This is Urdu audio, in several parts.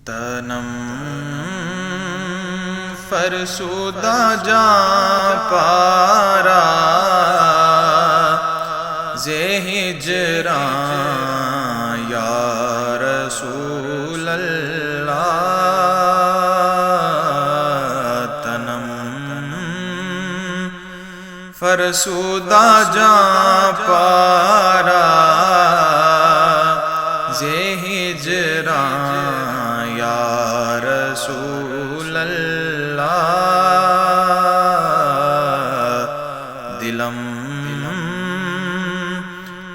تنم فرسودہ جاں پارا زے ہجراں یا رسول اللہ تنم فرسودہ جاں پارا زے ہجراں یا رسول اللہ دلم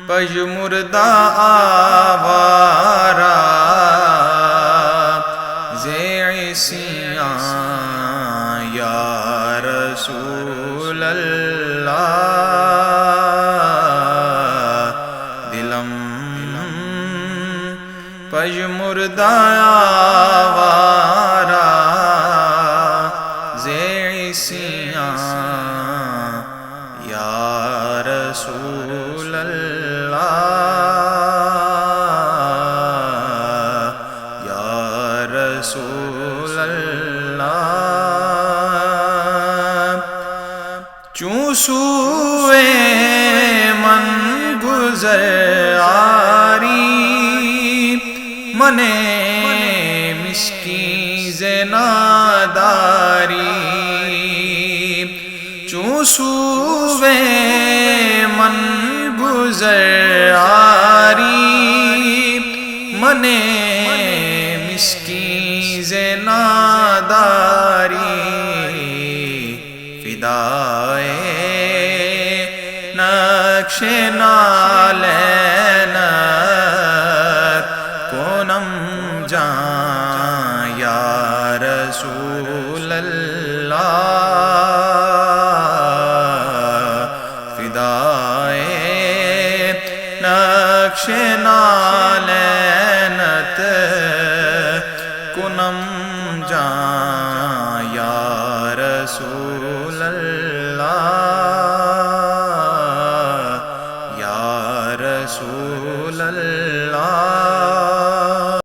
پج مردہ آوارا زے عصیاں یا رسول اللہ دلم پج مردہ آوارا زے عصیاں یا رسول اللہ یا رسول اللہ چوں سوئے من گزر آری منے مسکین زناداری چوں سوئے من گزر آری منے مسکین زناداری فدائے نقش نالینت کنم جاں یا رسول اللہ فدائے نقش نالینت کنم